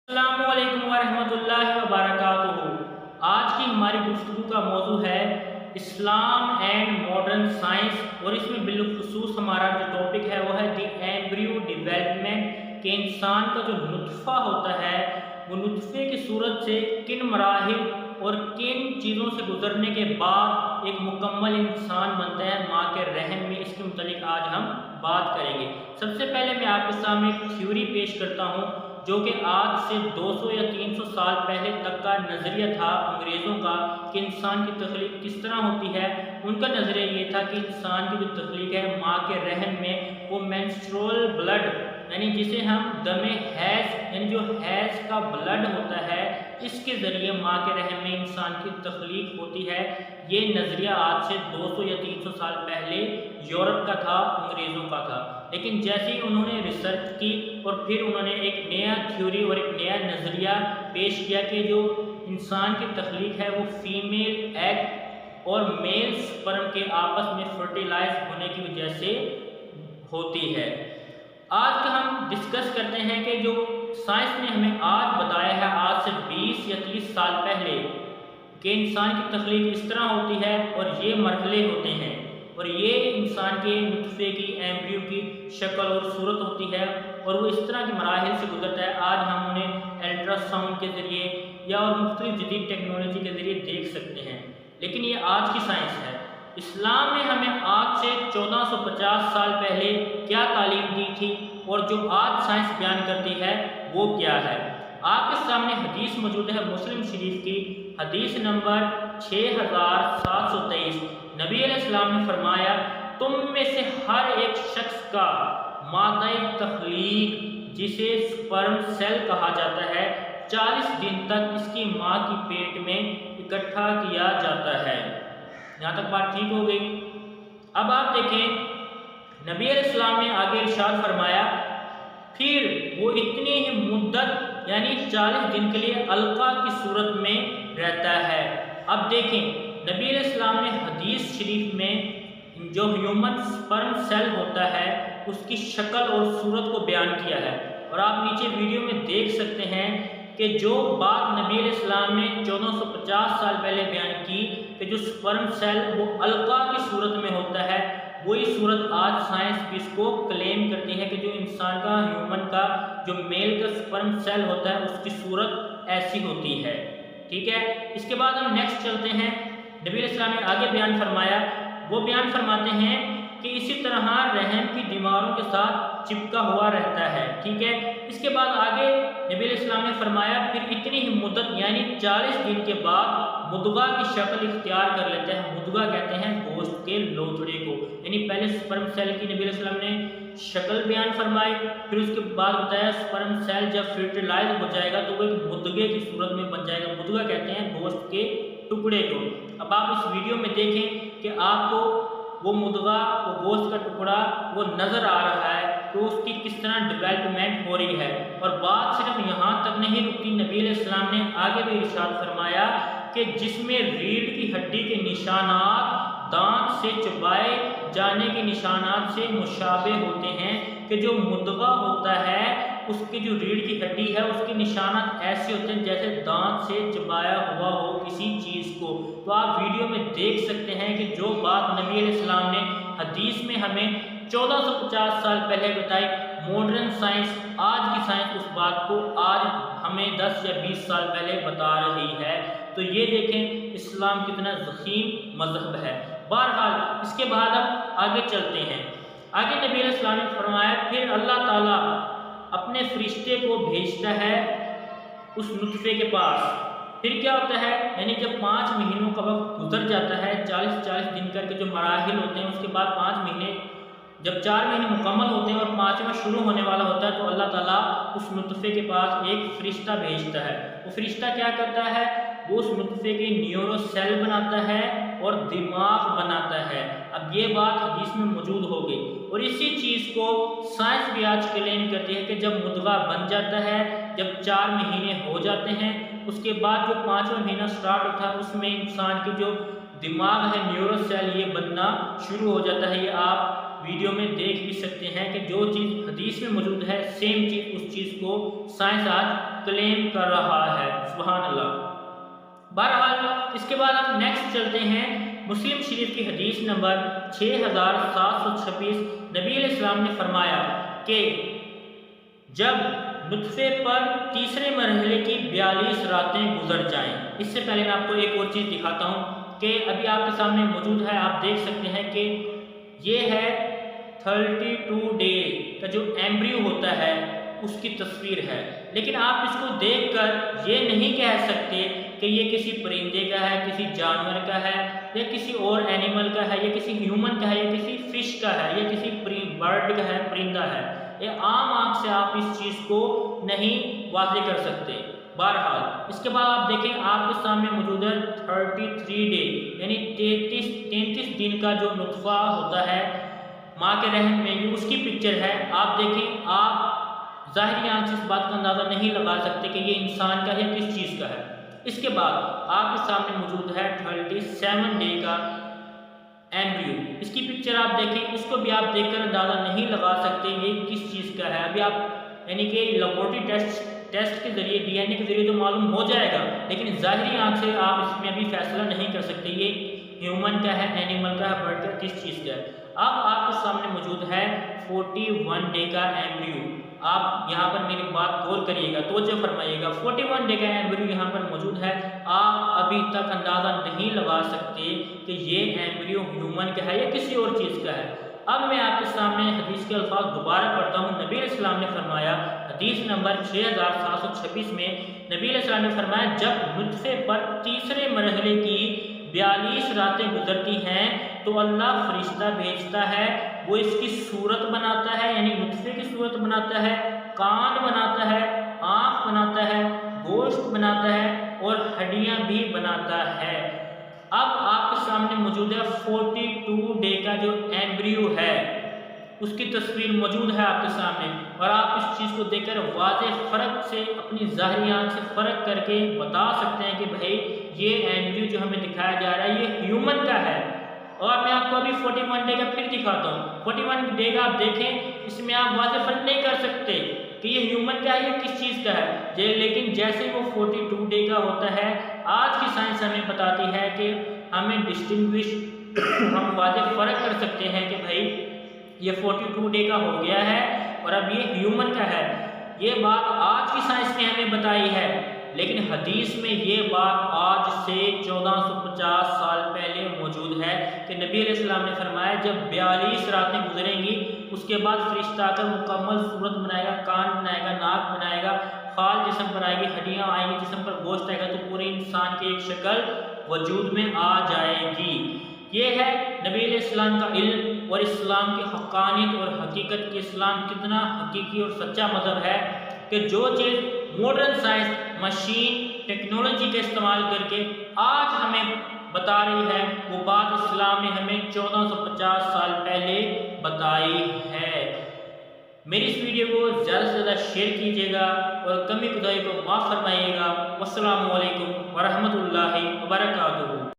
अस्सलामुअलैकुम वरहमतुल्लाहि वबरकातुहू। आज की हमारी गुफ्तगू का मौजू है इस्लाम एंड मॉडर्न साइंस, और इसमें बिलखुसूस हमारा जो टॉपिक है वो है द एम्ब्रियो डेवलपमेंट, के इंसान का जो नुत्फ़ा होता है वो नुत्फ़े की सूरत से किन मराहिल और किन चीज़ों से गुजरने के बाद एक मुकम्मल इंसान बनता है माँ के रहम में। इसके मुतालिक आज हम बात करेंगे। सबसे पहले मैं आपके सामने एक थ्योरी पेश करता हूँ जो कि आज से 200 या 300 साल पहले तक का नज़रिया था अंग्रेज़ों का कि इंसान की तख्लीक किस तरह होती है। उनका नज़रिया ये था कि इंसान की जो तख्लीक है माँ के रहम में, वो मेंस्ट्रुअल ब्लड यानी जिसे हम दमे हैज़ यानी जो हैज़ का ब्लड होता है इसके ज़रिए माँ के रहम में इंसान की तख्लीक होती है। ये नज़रिया आज से 200 या 300 साल पहले यूरोप का था, अंग्रेज़ों का था। लेकिन जैसे ही उन्होंने रिसर्च की और फिर उन्होंने एक नया थ्योरी और एक नया नज़रिया पेश किया कि जो इंसान की तख्लीक है वो फीमेल एग और मेल स्पर्म के आपस में फर्टिलाइज होने की वजह से होती है। आज का हम डिस्कस करते हैं कि जो साइंस ने हमें आज बताया है, आज से 20 या 30 साल पहले, कि इंसान की तख्लीक इस तरह होती है और ये मरहले होते हैं और ये इंसान के नुत्फ़े की एम्ब्रियो की शक्ल और सूरत होती है और वो इस तरह के मराहिल से गुजरता है। आज हम उन्हें अल्ट्रासाउंड के ज़रिए या और मुख्तलिफ जदीद टेक्नोलॉजी के ज़रिए देख सकते हैं, लेकिन ये आज की साइंस है। इस्लाम ने हमें आज से 1450 साल पहले क्या तालीम दी थी और जो आज साइंस बयान करती है वो क्या है। आपके सामने हदीस मौजूद है मुस्लिम शरीफ की, हदीस नंबर 6723। नबी अलैहिस्सलाम ने फरमाया, तुम में से हर एक शख्स का मादा तख्लीक जिसे स्पर्म सेल कहा जाता है 40 दिन तक इसकी माँ की पेट में इकट्ठा किया जाता है। यहाँ तक बात ठीक हो गई। अब आप देखें, नबी अलैहिस्सलाम ने आगे इरशाद फरमाया, फिर वो इतनी ही मुद्दत यानी 40 दिन के लिए अलका की सूरत में रहता है। अब देखें, नबी अलैहिस्सलाम ने हदीस शरीफ में जो ह्यूमन स्पर्म सेल होता है उसकी शक्ल और सूरत को बयान किया है और आप नीचे वीडियो में देख सकते हैं कि जो बात नबी अलैहिस्सलाम ने 1450 साल पहले बयान की कि जो स्पर्म सेल वो अलका की सूरत में होता है, वही सूरत आज साइंस भी इसको क्लेम करती है कि जो इंसान का ह्यूमन का जो मेल का स्पर्म सेल होता है उसकी सूरत ऐसी होती है। ठीक है, इसके बाद हम नेक्स्ट चलते हैं। नबी अलैहिस्सलाम ने आगे बयान फरमाया, वो बयान फरमाते हैं कि इसी तरह रहम की दीवारों के साथ चिपका हुआ रहता है। ठीक है, इसके बाद आगे नबी अलैहिस्सलाम ने फरमाया, फिर इतनी ही मुद्दत यानी 40 दिन के बाद मुद्गा की शक्ल इख्तियार कर लेते हैं। मुद्गा कहते हैं गोश्त के लोथड़े को, यानी पहले स्पर्म सेल की नबी अलैहिस्सलाम ने शक्ल बयान फरमाई, फिर उसके बाद बताया स्पर्म सेल जब फर्टिलाइज हो जाएगा तो वो एक मुद्गे की सूरत में बन जाएगा। मुद्गा कहते हैं गोश्त के टुकड़े को। अब आप इस वीडियो में देखें कि आपको वो मुद्गा, वो गोश्त का टुकड़ा वो नज़र आ रहा है कि उसकी किस तरह डेवलपमेंट हो रही है। और बात सिर्फ यहाँ तक नहीं रुकती, नबी अलैहिस्सलाम ने आगे भी इरशाद फरमाया कि जिसमें रीढ़ की हड्डी के निशानात दांत से चबाए जाने के निशानात से मुशाबे होते हैं कि जो मुद्गा होता है उसकी जो रीढ़ की हड्डी है उसके निशानात ऐसे होते हैं जैसे दांत से चबाया हुआ हो किसी चीज़ को। तो आप वीडियो में देख सकते हैं कि जो बात नबी अलैहिस्सलाम ने हदीस में हमें 1450 साल पहले बताई, मॉडर्न साइंस, आज की साइंस उस बात को आज हमें 10 या 20 साल पहले बता रही है। तो ये देखें इस्लाम कितना ज़ख़ीम मज़हब है। बहरहाल इसके बाद अब आगे चलते हैं। आगे नबी अलैहिस्सलाम ने फरमाया, फिर अल्लाह ताला अपने फरिश्ते को भेजता है उस नुत्फ़े के पास। फिर क्या होता है, यानी जब 5 महीनों का वक्त गुजर जाता है, 40-40 दिन करके जो मराहिल होते हैं, उसके बाद 5 महीने, जब 4 महीने मुकम्मल होते हैं और 5वां शुरू होने वाला होता है तो अल्लाह ताला उस नुत्फ़े के पास एक फ़रिश्ता भेजता है। वो फ़रिश्ता क्या करता है, वो उस नुत्फ़े के न्यूरो सेल बनाता है और दिमाग बनाता है। अब ये बात हदीस में मौजूद हो गई और इसी चीज़ को साइंस भी आज क्लेम करती है कि जब मुद्गा बन जाता है, जब 4 महीने हो जाते हैं, उसके बाद जो 5वां महीना स्टार्ट होता है उसमें इंसान की जो दिमाग है न्यूरो सेल ये बनना शुरू हो जाता है। ये आप वीडियो में देख भी सकते हैं कि जो चीज़ हदीस में मौजूद है सेम चीज़ उस चीज़ को साइंस आज क्लेम कर रहा है। सुभान अल्लाह। बहरहाल इसके बाद हम नेक्स्ट चलते हैं मुस्लिम शरीफ की हदीस नंबर 6726। नबी अलैहिस्सलाम ने फरमाया कि जब नुत्फे पर तीसरे मरहले की 42 रातें गुजर जाएं। इससे पहले मैं आपको एक और चीज़ दिखाता हूँ कि अभी आपके सामने मौजूद है, आप देख सकते हैं कि ये है 32 डे का जो एम्ब्रियो होता है उसकी तस्वीर है। लेकिन आप इसको देखकर ये नहीं कह सकते कि ये किसी परिंदे का है, किसी जानवर का है, या किसी और एनिमल का है, या किसी ह्यूमन का है, या किसी फिश का है, या किसी बर्ड का है, परिंदा है। ये आम आँख से आप इस चीज़ को नहीं वाज़े कर सकते। बहरहाल इसके बाद आप देखें, आपके सामने मौजूद है 33 डे यानी 33 दिन का जो नुत्फा होता है माँ के रहम में, उसकी पिक्चर है। आप देखें, आप ज़ाहिरी आँख से इस बात का अंदाज़ा नहीं लगा सकते कि ये इंसान का है, किस चीज़ का है। इसके बाद आपके सामने मौजूद है 37 डे का एम्ब्रियो। इसकी पिक्चर आप देखें, इसको भी आप देखकर अंदाज़ा नहीं लगा सकते ये किस चीज़ का है। अभी आप यानी कि लेबोरेटरी टेस्ट के जरिए, डीएनए के जरिए तो मालूम हो जाएगा, लेकिन ज़ाहिरी आँख से आप इसमें अभी फैसला नहीं कर सकते ये ह्यूमन का है, एनिमल का है, बर्ड का, किस चीज़ का है। अब आपके सामने मौजूद है 41 डे का एम्ब्रियो। आप यहाँ पर मेरी बात गौर करिएगा, तवज्जो फरमाइएगा। 41 डे का एम्ब्रियो यहाँ पर मौजूद है। आप अभी तक अंदाज़ा नहीं लगा सकते कि ये एम्ब्रियो ह्यूमन का है या किसी और चीज़ का है। अब मैं आपके सामने हदीस के अल्फाज दोबारा पढ़ता हूँ। नबी अलैहिस्सलाम ने फरमाया, हदीस नंबर 6726 में नबी अलैहिस्सलाम ने फरमाया, जब नुत्फे पर तीसरे मरहले की 42 रातें गुजरती हैं तो अल्लाह फरिश्ता भेजता है, वो इसकी सूरत बनाता है, यानी नुत्फे की सूरत बनाता है, कान बनाता है, आँख बनाता है, गोश्त बनाता है और हड्डियाँ भी बनाता है। अब आपके सामने मौजूद है 42 डे का जो एम्ब्रियो है उसकी तस्वीर मौजूद है आपके सामने, और आप इस चीज़ को देखकर वाज़े फ़र्क से, अपनी ज़ाहिरी आँख से फ़र्क करके बता सकते हैं कि भाई ये एम्ब्रियो जो हमें दिखाया जा रहा है ये ह्यूमन का है। और मैं आपको अभी 41 डे का फिर दिखाता हूँ। 41 डे का आप देखें, इसमें आप वाज़े फ़र्क नहीं कर सकते कि ये ह्यूमन का है या किस चीज़ का है। लेकिन जैसे वो 42 डे का होता है, आज की साइंस हमें बताती है कि हमें डिस्टिंग्विश हम वाज़े फ़र्क कर सकते हैं कि भाई ये 42 डे का हो गया है और अब ये ह्यूमन का है। ये बात आज की साइंस ने हमें बताई है, लेकिन हदीस में ये बात आज से 1450 साल पहले मौजूद है कि नबी अलैहिस्सलाम ने फरमाया, जब 42 रातें गुजरेंगी उसके बाद फरिश्ता आकर मुकम्मल सूरत बनाएगा, कान बनाएगा, नाक बनाएगा, खाल जिस्म पर आएगी, हड्डियाँ आएंगी, जिस्म पर गोश्त आएगा, तो पूरे इंसान की एक शक्ल वजूद में आ जाएगी। ये है नबी अलैहिस्सलाम का इल्म और इस्लाम की हक़ानियत और हकीकत की। इस्लाम कितना हकीकी और सच्चा मज़हब है कि जो चीज़ मॉडर्न साइंस, मशीन, टेक्नोलॉजी का इस्तेमाल करके आज हमें बता रही है, वो बात इस्लाम ने हमें 1450 साल पहले बताई है। मेरी इस वीडियो को ज़्यादा से ज़्यादा शेयर कीजिएगा और कमी खुदाई को माफ़ फरमाइएगा। वस्सलामु अलैकुम वरहमतुल्लाहि वबरकातुहू।